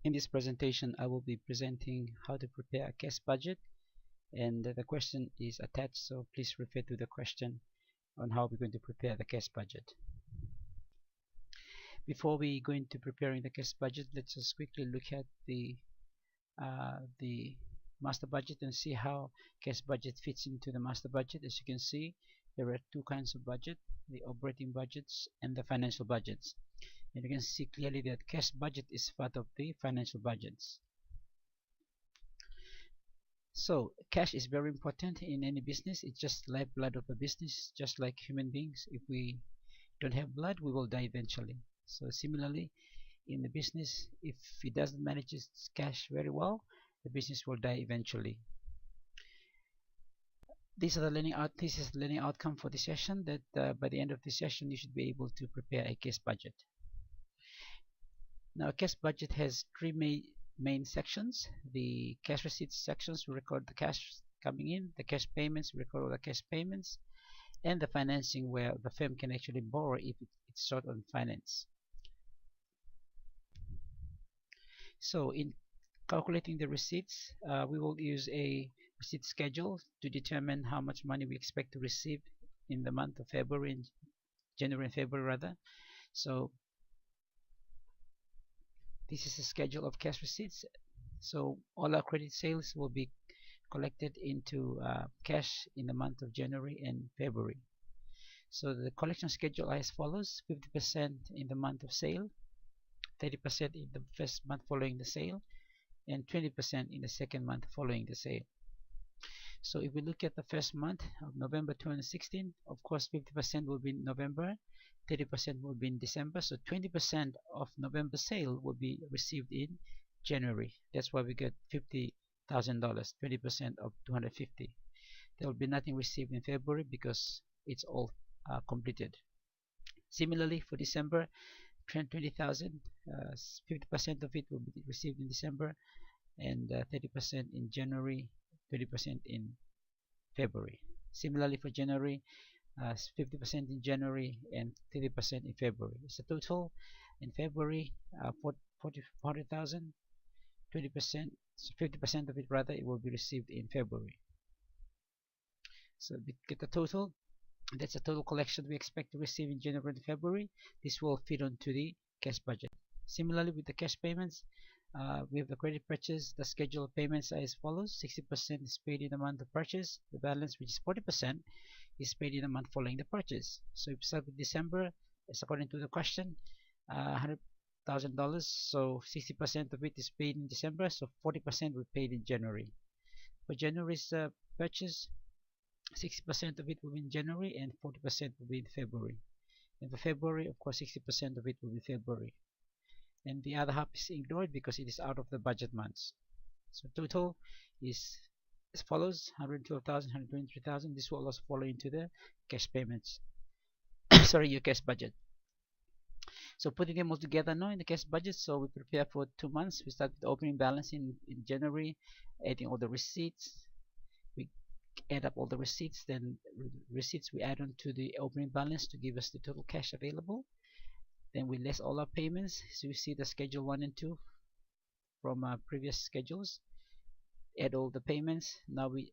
In this presentation, I will be presenting how to prepare a cash budget, and the question is attached, so please refer to the question on how we're going to prepare the cash budget. Before we go into preparing the cash budget, let's just quickly look at the master budget and see how cash budget fits into the master budget. As you can see, there are two kinds of budget: the operating budgets and the financial budgets. And you can see clearly that cash budget is part of the financial budgets. So cash is very important in any business. It's just lifeblood of a business, just like human beings. If we don't have blood, we will die eventually. So similarly, in the business, if it doesn't manage its cash very well, the business will die eventually. This is the learning outcome for the session, that by the end of the session you should be able to prepare a cash budget. Now, a cash budget has three main sections. The cash receipts sections will record the cash coming in, the cash payments will record all the cash payments, and the financing, where the firm can actually borrow if it's short on finance. So in calculating the receipts, we will use a receipt schedule to determine how much money we expect to receive in the month of January and February rather. So this is a schedule of cash receipts. So all our credit sales will be collected into cash in the month of January and February. So the collection schedule as follows: 50% in the month of sale, 30% in the first month following the sale, and 20% in the second month following the sale. So if we look at the first month of November 2016, of course 50% will be in November, 30% will be in December, so 20% of November sale will be received in January. That's why we get $50,000, 20% of 250. There will be nothing received in February because it's all completed. Similarly, for December, 20,000, 50% of it will be received in December, and 30% in January, 20% in February. Similarly for January, 50% in January and 30% in February. So total in February, 40,000, 20%, so 50% of it rather, it will be received in February. So we get the total. That's the total collection we expect to receive in January and February. This will fit onto the cash budget. Similarly with the cash payments, we have the credit purchase. The schedule of payments are as follows: 60% is paid in the month of purchase. The balance, which is 40%, is paid in the month following the purchase. So if we start with December, as according to the question, $100,000. So 60% of it is paid in December. So 40% will be paid in January. For January's purchase, 60% of it will be in January and 40% will be in February. And for February, of course, 60% of it will be February. And the other half is ignored because it is out of the budget months. So total is as follows: 112,000, 123,000. This will also follow into the cash payments. Sorry, your cash budget. So putting them all together now in the cash budget, so we prepare for 2 months. We start with the opening balance in January, adding all the receipts. We add up all the receipts, then receipts we add on to the opening balance to give us the total cash available. Then we list all our payments. So you see the schedule 1 and 2 from our previous schedules. Add all the payments. Now we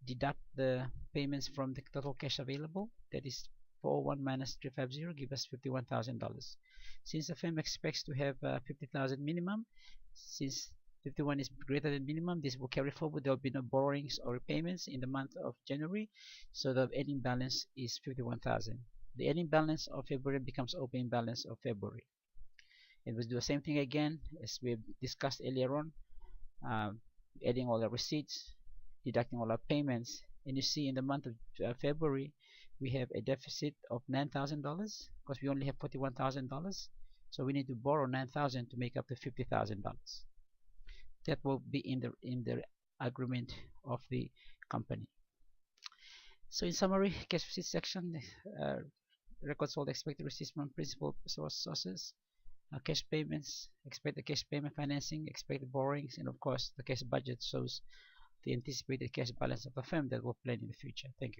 deduct the payments from the total cash available. That is 401 minus 350 give us $51,000. Since the firm expects to have 50,000 minimum, since 51 is greater than minimum, this will carry forward. There will be no borrowings or repayments in the month of January, so the ending balance is 51,000. The ending balance of February becomes opening balance of February. And we'll do the same thing again as we discussed earlier on, adding all the receipts, deducting all our payments. And you see in the month of February we have a deficit of $9,000 because we only have $41,000, so we need to borrow $9,000 to make up the $50,000. That will be in the agreement of the company. So in summary, cash receipt section records all the expected receipts from principal sources, cash payments, expected cash payment, financing, expected borrowings, and of course the cash budget shows the anticipated cash balance of the firm that will plan in the future. Thank you.